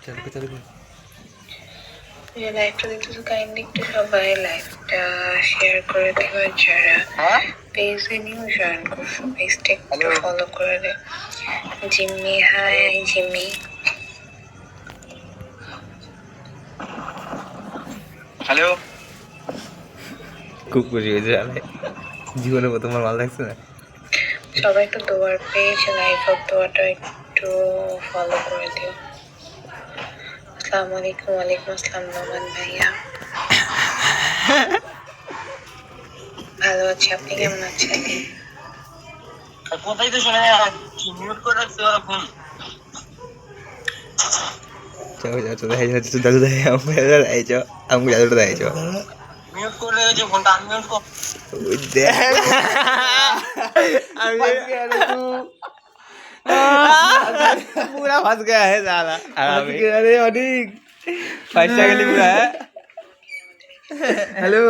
লাইভটা দেখতেছো কাইন্ডলি একটু সবাই লাইভটা শেয়ার করে দিবা, যারা পেজে নিউ জয়েন করছো পেজটা একটু ফলো করে দে। জিম্মি, হাই জিম্মি। হ্যালো, খুব খুশি হয়েছে জীবনে প্রথমবার মাল দেখছে না। সবাই একটু দোয়ার পেজ লাইভ অফ দোয়াটা একটু ফলো করে দিও। আসসালামু আলাইকুম। ওয়ালাইকুম আসসালাম নোমান ভাইয়া, ভালো আছি, আপনি কেমন আছেন? কোথায় তো শুনে কি মিউট করে রাখছো এখন? Chào chào chào đây chào từ đây ông đây cho ông chào từ đây cho mute করে রেখেছো ফোনটা, আনমিউট কর। फंस गया रे तू पूरा फंस गया है साला फंस गया रे अनिक पैसा के लिए पूरा है हेलो